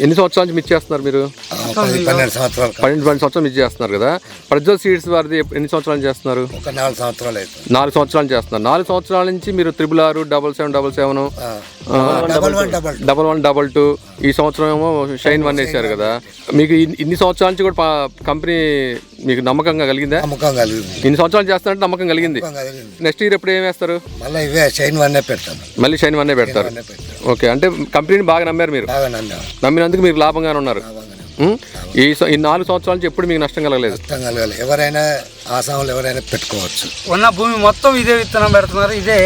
ఎన్ని సంవత్సరాల నుంచి మిర్చి చేస్తున్నారు మీరు? 12 సంవత్సరాలు. 12 సంవత్సరాలు మిర్చి చేస్తున్నారు కదా. ప్రజ్వల్ సీడ్స్ వారిది ఎన్ని సంవత్సరాలు నుంచి చేస్తున్నారు? ఒక 4 సంవత్సరాలు అయితే. 4 సంవత్సరాలు చేస్తున్నారు. 4 సంవత్సరాల నుంచి మీరు 666, 7777, 1122 ఈ సంవత్సరం ఏమో షైన్ 1 వేసారు కదా. మీకు ఇన్ని సంవత్సరాల నుంచి కూడా కంపెనీ మీకు నమ్మకంగా కలిగిందా? నమ్మకం కలిగింది. ఇన్ని సంవత్సరాలు చేస్తారంటే నమ్మకం కలిగింది. నెక్స్ట్ ఇయర్ ఎప్పుడు ఏం వేస్తారు? మళ్ళీ ఇవే షైన్ 1 పెడతాం. మళ్ళీ షైన్ 1 పెడతారు. ఓకే, అంటే కంపెనీని బాగా నమ్మారు మీరు. నమ్మినందుకు మీరు లాభంగానే ఉన్నారు. ఈ 4 సంవత్సరాల నుంచి ఎప్పుడు మీకు నష్టం కలగలేదు? ఎవరైనా ఆసాములు ఎవరైనా పెట్టుకోవచ్చు. ఉన్న భూమి మొత్తం ఇదే విత్తనం పెడుతున్నారు. ఇదే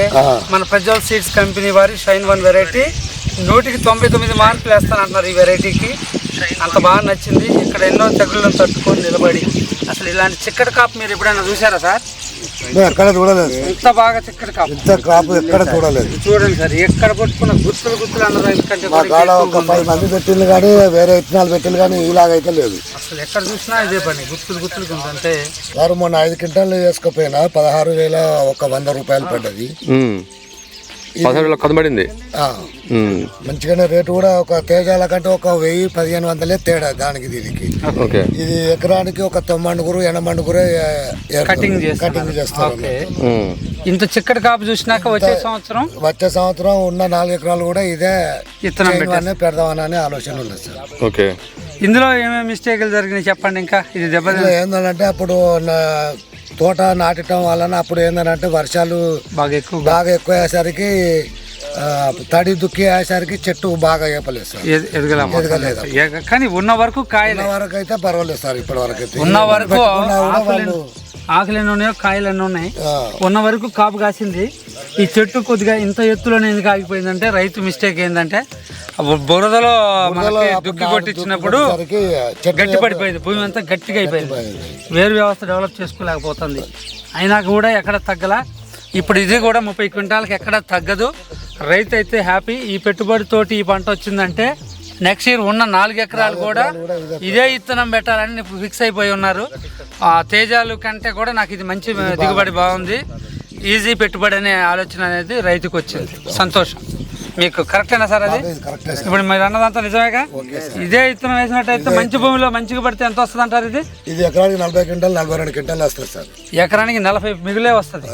మన ప్రజ్వల్ సీడ్స్ కంపెనీ వారి షైన్ 1 వెరైటీ. 100కి 99 మార్కులు వేస్తానంటున్నారు ఈ వెరైటీకి. అంత బాగా నచ్చింది. ఇక్కడ ఎన్నో తెగుళ్ళను తట్టుకొని నిలబడి అసలు ఇలాంటి చిక్కటి కాపు మీరు ఎప్పుడైనా చూసారా సార్? ఎక్కడ చూడలేదు. ఇంత బాగా చిక్కటి కాపు ఇంత క్రాప్ ఎక్కడ చూడలేదు. చూడండి సార్, ఎక్కడ పట్టుకున్న గుత్తులు అన్నది. ఎందుకంటే ఒక 10 మంది పెట్టింది కానీ వేరే విత్తనాలు పెట్టింది కానీ ఇలాగైతే లేదు. అసలు ఎక్కడ చూసినా ఇదే పని, గుత్తులు అంటే. వారు మొన్న 5 క్వింటాలు వేసుకపోయినా 16,100 రూపాయలు పడ్డది. 16,000 కనబడింది. మంచిగానే రేటు కూడా ఒక తేజాల కంటే ఒక 1000-1500 తేడా దానికి దీనికి. ఇది ఎకరానికి ఒక 90 80 కటింగ్ చేస్తారు. ఇంత చిక్కటి కాపు చూసినాక వచ్చే సంవత్సరం ఉన్న 4 ఎకరాలు కూడా ఇదే విత్తనం పెడదామని ఆలోచన ఉంది సార్. ఓకే, ఇందులో ఏమేమి మిస్టేక్లు జరిగినాయి చెప్పండి. ఇంకా ఇది ఏంటంటే అప్పుడు తోట నాటడం వలన అప్పుడు ఏంటంటే వర్షాలు బాగా ఎక్కువ అయ్యేసరికి తడి దుక్కి అయ్యేసరికి చెట్టు బాగా ఏపలేదు సార్, ఎదగలేదు. కానీ ఉన్న వరకు అయితే పర్వాలేదు సార్. ఇప్పటి వరకు అయితే ఉన్న వరకు ఆకులు ఎన్ని ఉన్నాయో కాయలు ఎన్ని ఉన్నాయి. ఉన్న వరకు కాపు కాసింది. ఈ చెట్టు కొద్దిగా ఇంత ఎత్తులోనే ఎందుకు ఆగిపోయిందంటే రైతు మిస్టేక్ ఏంటంటే బురదలో దుక్కి కొట్టించినప్పుడు గట్టి పడిపోయింది. భూమి అంతా గట్టిగా అయిపోయింది. వేరు వ్యవస్థ డెవలప్ చేసుకోలేకపోతుంది. అయినా కూడా ఎక్కడ తగ్గలా. ఇప్పుడు ఇది కూడా 30 క్వింటాలకి ఎక్కడ తగ్గదు. రైతు అయితే హ్యాపీ. ఈ పెట్టుబడితోటి ఈ పంట వచ్చిందంటే నెక్స్ట్ ఇయర్ ఉన్న 4 ఎకరాలు కూడా ఇదే విత్తనం పెట్టాలని ఫిక్స్ అయిపోయి ఉన్నారు. తేజాలు కంటే కూడా నాకు ఇది మంచి దిగుబడి బాగుంది, ఈజీ పెట్టుబడి అనే ఆలోచన అనేది రైతుకు వచ్చింది. సంతోషం. మీకు కరెక్టేనా సార్? అది ఇప్పుడు మీరు అన్నదంతా నిజమేగా? ఇదే విత్తనం వేసినట్టయితే మంచి భూమిలో మంచిగా పడితే ఎంత వస్తుంది అంటారు? ఇది ఎకరానికి 40 క్వింటాలు 42 క్వింటాలు వస్తుంది సార్. ఎకరానికి 40 మిగిలే వస్తుంది.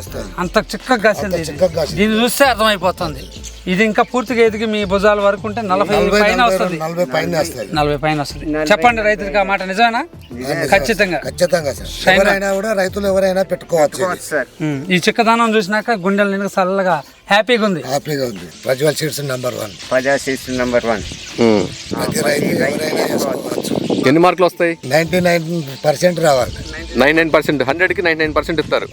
అంత చిక్కగా కాసింది. దీన్ని చూస్తే అర్థమైపోతుంది. ఇది ఇంకా పూర్తిగా ఎదిగి మీ భుజాల వరకు ఉంటే 40 పైన వస్తుంది. 40 పైన వస్తుంది. చెప్పండి రైతులకి ఆ మాట నిజమేనా? ఖచ్చితంగా సార్. ఎవరైనా కూడా రైతులు ఎవరైనా పెట్టుకోవచ్చు సార్. ఈ చిక్కదనం చూసినాక గుండెల నిండా చల్లగా హ్యాపీగా ఉంది. Prajwal seeds number 1. ఎన్ని మార్కులు వస్తాయి? 99% రావాలి. 99%, 100కి 99% ఇస్తారు.